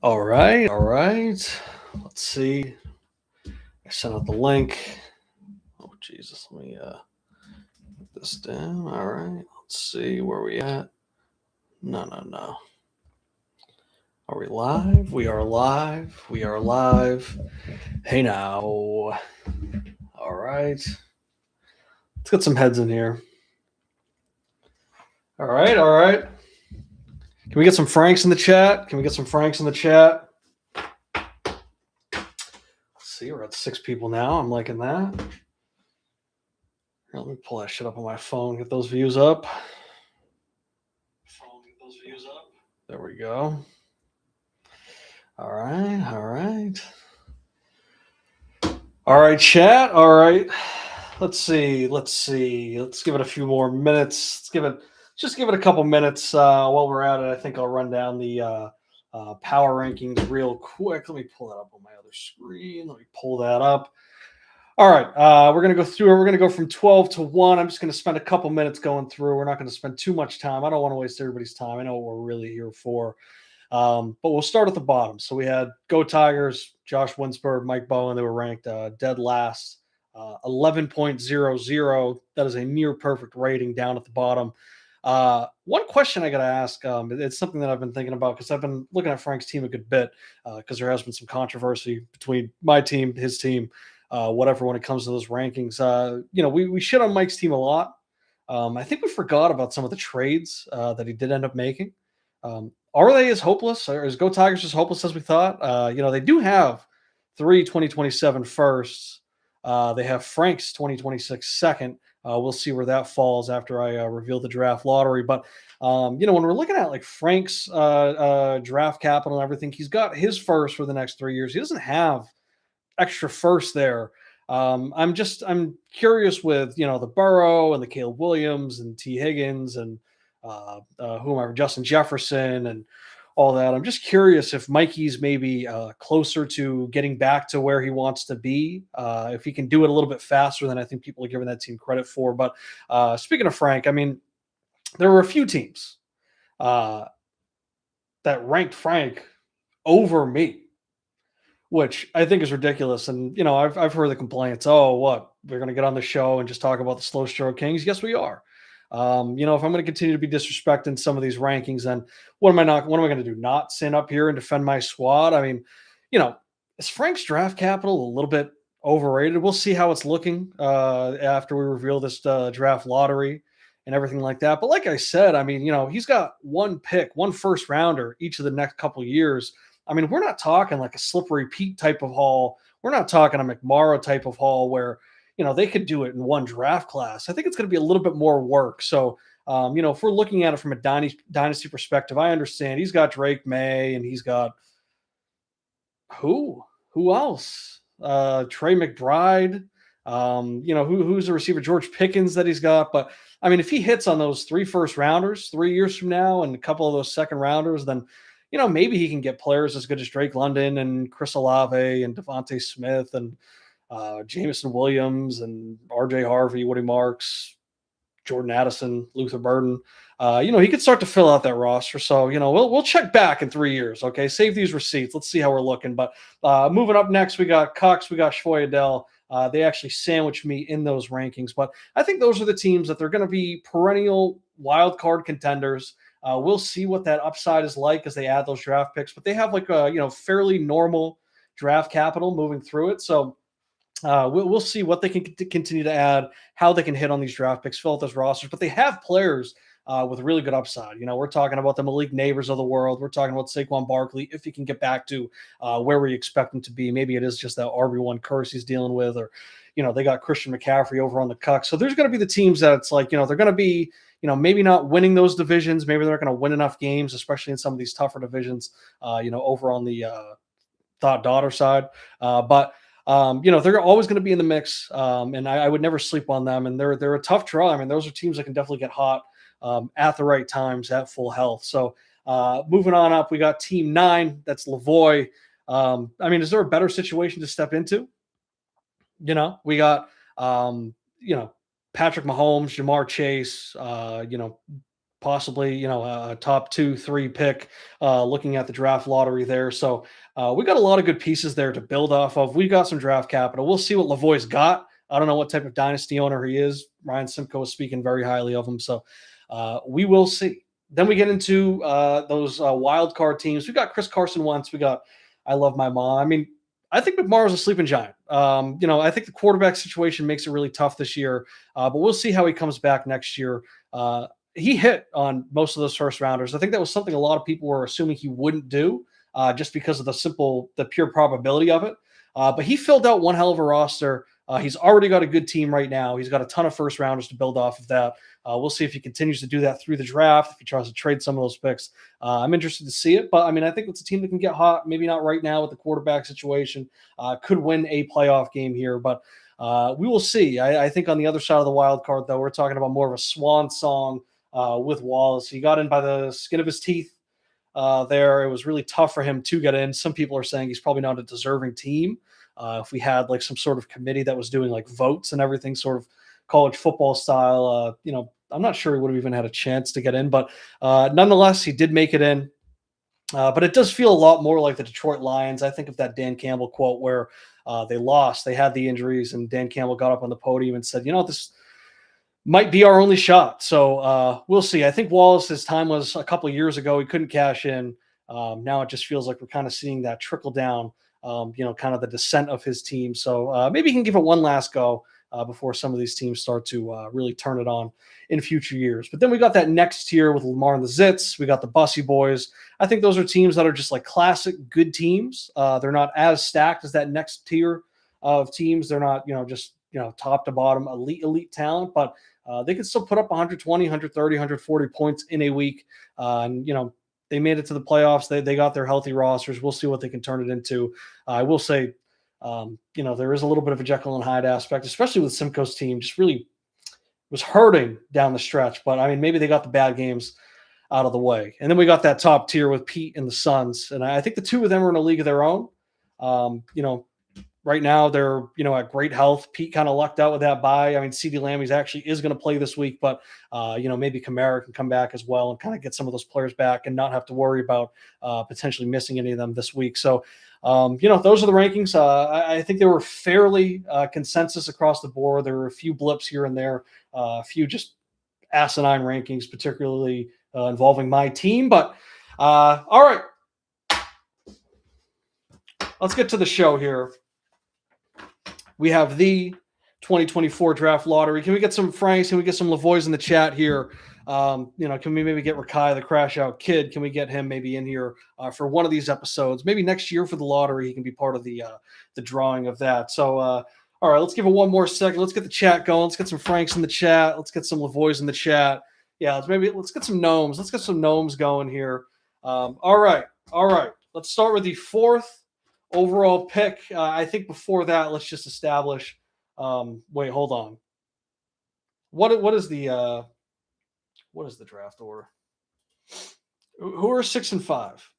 All right, all right. Let's see. I sent out the link. Oh Jesus, let me put this down. All right. Let's see where we at. No, no, no. Are we live? We are live. We are live. Hey now. All right. Let's get some heads in here. All right, all right. Can we get some Franks in the chat? Can we get some Franks in the chat? Let's see, we're at 6 people now. I'm liking that. Here, let me pull that shit up on my phone, get those views up. There we go. All right, all right. All right, chat. All right. Let's see. Let's give it a few more minutes. Just give it a couple minutes while we're at it. I think I'll run down the power rankings real quick. Let me pull that up on my other screen. Let me pull that up. All right, we're going to go through it. We're going to go from 12 to 1. I'm just going to spend a couple minutes going through. We're not going to spend too much time. I don't want to waste everybody's time. I know what we're really here for. But we'll start at the bottom. So we had Go Tigers, Josh Winsberg, Mike Bowen. They were ranked dead last, 11.00. That is a near perfect rating down at the bottom. One question I got to ask, it's something that I've been thinking about because I've been looking at Frank's team a good bit because there has been some controversy between my team, his team, whatever, when it comes to those rankings. We shit on Mike's team a lot. I think we forgot about some of the trades that he did end up making. Are they as hopeless, or is Go Tigers as hopeless as we thought? They do have 2027 firsts. They have Frank's 2026 second. We'll see where that falls after I reveal the draft lottery. But when we're looking at like Frank's draft capital and everything, he's got his first for the next 3 years. He doesn't have extra first there. I'm curious with the Burrow and the Caleb Williams and T Higgins and whomever, Justin Jefferson and all that. I'm just curious if Mikey's maybe closer to getting back to where he wants to be, if he can do it a little bit faster than I think people are giving that team credit for. But speaking of Frank, I mean, there were a few teams that ranked Frank over me, which I think is ridiculous. And I've heard the complaints. Oh, what, we're going to get on the show and just talk about the slow stroke kings? Yes, we are. If I'm going to continue to be disrespecting some of these rankings, then what am I going to do? Not stand up here and defend my squad? I mean, is Frank's draft capital a little bit overrated? We'll see how it's looking after we reveal this draft lottery and everything like that. But like I said, I mean, he's got one pick, one first rounder each of the next couple of years. I mean, we're not talking like a Slippery Pete type of haul. We're not talking a McMorrow type of haul where, they could do it in one draft class. I think it's going to be a little bit more work. So, if we're looking at it from a dynasty perspective, I understand he's got Drake May and he's got who else? Trey McBride. Who's the receiver? George Pickens that he's got. But I mean, if he hits on those 3 first rounders 3 years from now and a couple of those second rounders, then maybe he can get players as good as Drake London and Chris Olave and Devontae Smith and Jameson Williams and RJ Harvey, Woody Marks, Jordan Addison, Luther Burden. He could start to fill out that roster. So, we'll check back in 3 years. Okay. Save these receipts. Let's see how we're looking. But moving up next, we got Cox, we got Schwoyadell. They actually sandwiched me in those rankings, but I think those are the teams that they're going to be perennial wild card contenders. We'll see what that upside is like as they add those draft picks, but they have like a fairly normal draft capital moving through it. So we'll see what they can continue to add, how they can hit on these draft picks, fill out those rosters. But they have players with really good upside. We're talking about the Malik Neighbors of the world. We're talking about Saquon Barkley, if he can get back to where we expect him to be. Maybe it is just that RB1 curse he's dealing with, or they got Christian McCaffrey over on the cuck. So there's going to be the teams that it's like, they're going to be, maybe not winning those divisions. Maybe they're not going to win enough games, especially in some of these tougher divisions, over on the daughter side. But they're always going to be in the mix. And I would never sleep on them. And they're a tough draw. I mean, those are teams that can definitely get hot at the right times at full health. So moving on up, we got team 9. That's Lavoie. I mean, is there a better situation to step into? We got, Patrick Mahomes, Jamar Chase, possibly, a top 2, 3 pick, looking at the draft lottery there. So we got a lot of good pieces there to build off of. We got some draft capital. We'll see what Lavoie's got. I don't know what type of dynasty owner he is. Ryan Simcoe is speaking very highly of him. So we will see. Then we get into those wild card teams. We got Chris Carson Wentz. We got I Love My Mom. I mean, I think McMorrow's a sleeping giant. I think the quarterback situation makes it really tough this year, but we'll see how he comes back next year. He hit on most of those first rounders. I think that was something a lot of people were assuming he wouldn't do, just because of the pure probability of it. But he filled out one hell of a roster. He's already got a good team right now. He's got a ton of first rounders to build off of that. We'll see if he continues to do that through the draft, if he tries to trade some of those picks. I'm interested to see it, but I mean, I think it's a team that can get hot. Maybe not right now with the quarterback situation. Could win a playoff game here, but we will see. I think on the other side of the wild card, though, we're talking about more of a swan song with Wallace. He got in by the skin of his teeth there. It was really tough for him to get in. Some people are saying he's probably not a deserving team. If we had like some sort of committee that was doing like votes and everything, sort of college football style, I'm not sure he would have even had a chance to get in, but nonetheless, he did make it in. But it does feel a lot more like the Detroit Lions. I think of that Dan Campbell quote where they lost, they had the injuries, and Dan Campbell got up on the podium and said, this might be our only shot. So we'll see. I think Wallace's time was a couple of years ago. He couldn't cash in. Now it just feels like we're kind of seeing that trickle down, kind of the descent of his team. So maybe he can give it one last go before some of these teams start to really turn it on in future years. But then we got that next tier with Lamar and the Zits. We got the Bussy Boys. I think those are teams that are just like classic good teams. They're not as stacked as that next tier of teams. They're not, just, top to bottom, elite talent, but they can still put up 120, 130, 140 points in a week. They made it to the playoffs. They got their healthy rosters. We'll see what they can turn it into. I will say, there is a little bit of a Jekyll and Hyde aspect, especially with Simcoe's team. Just really was hurting down the stretch. But I mean, maybe they got the bad games out of the way. And then we got that top tier with Pete and the Suns. And I think the two of them are in a league of their own. Right now they're, at great health. Pete kind of lucked out with that bye. I mean, CeeDee Lamb actually is going to play this week, but maybe Kamara can come back as well and kind of get some of those players back and not have to worry about potentially missing any of them this week. So, those are the rankings. I think they were fairly consensus across the board. There were a few blips here and there, a few just asinine rankings, particularly involving my team. But all right, let's get to the show here. We have the 2024 draft lottery. Can we get some Franks? Can we get some Lavoies in the chat here? Can we maybe get Rakai, the crash out kid? Can we get him maybe in here for one of these episodes? Maybe next year for the lottery, he can be part of the drawing of that. So, all right, let's give it one more second. Let's get the chat going. Let's get some Franks in the chat. Let's get some Lavoies in the chat. Yeah, let's get some gnomes. Let's get some gnomes going here. All right. Let's start with the fourth overall pick. I think before that, let's just establish. Wait, hold on. What is the draft order? Who are 6 and 5?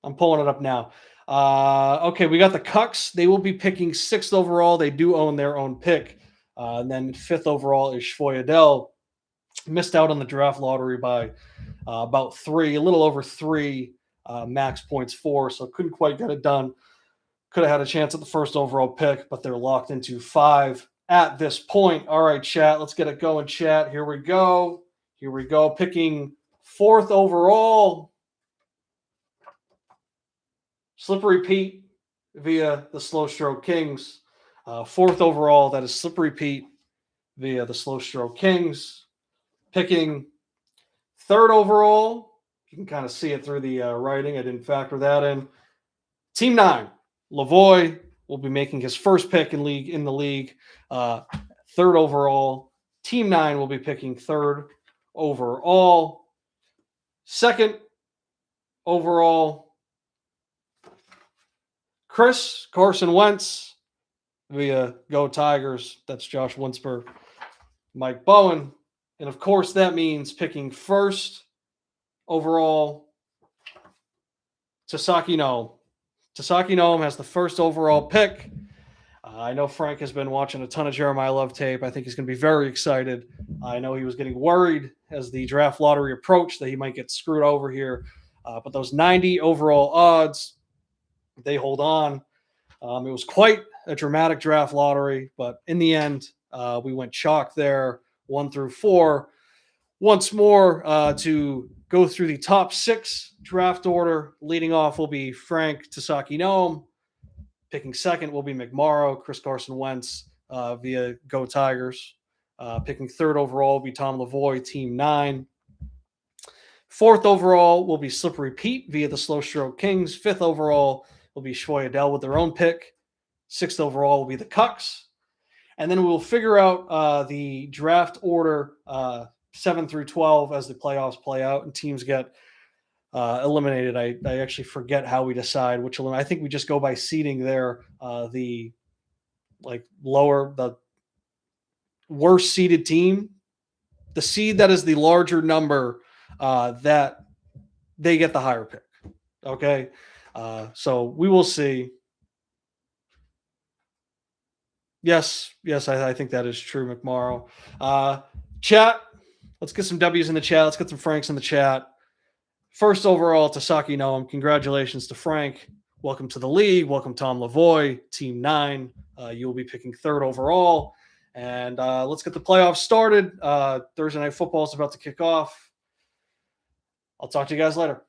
I'm pulling it up now. Okay, we got the Cucks. They will be picking 6th overall. They do own their own pick. And then 5th overall is Shfoyadel. Missed out on the draft lottery by about 3, a little over 3. Max points 4, so couldn't quite get it done. Could have had a chance at the first overall pick, but they're locked into 5 at this point. All right, chat, let's get it going, chat. Here we go. Picking 4th overall. Slippery Pete via the Slow Stroke Kings. 4th overall, that is Slippery Pete via the Slow Stroke Kings. Picking 3rd overall. You can kind of see it through the writing. I didn't factor that in. Team 9. Lavoie will be making his first pick in the league. 3rd overall. Team 9 will be picking 3rd overall. 2nd overall. Carson Wentz via Go Tigers. That's Josh Winsper, Mike Bowen. And of course, that means picking 1st overall, Tasaki Noem. Tasaki Noem has the 1st overall pick. I know Frank has been watching a ton of Jeremiah Love tape. I think he's going to be very excited. I know he was getting worried as the draft lottery approached that he might get screwed over here. But those 90 overall odds, they hold on. It was quite a dramatic draft lottery, but in the end, we went chalk there, 1 through 4. Once more, to go through the top 6 draft order. Leading off will be Frank Tasaki Noam. Picking second will be McMorrow, Chris Carson Wentz via Go Tigers. Picking third overall will be Tom Lavoie, Team 9. Fourth overall will be Slippery Pete via the Slow Stroke Kings. Fifth overall will be Shoy Adell with their own pick. Sixth overall will be the Cucks. And then we will figure out the draft order 7 through 12 as the playoffs play out and teams get eliminated. I actually forget how we decide which eliminate. I think we just go by seeding there. The worst seeded team, the seed that is the larger number, that they get the higher pick. Okay. So we will see. Yes, I think that is true, McMorrow. Chat, let's get some W's in the chat. Let's get some Franks in the chat. First overall, Tasaki Noam. Congratulations to Frank. Welcome to the league. Welcome, Tom Lavoie, Team 9. You will be picking third overall. And let's get the playoffs started. Thursday Night Football is about to kick off. I'll talk to you guys later.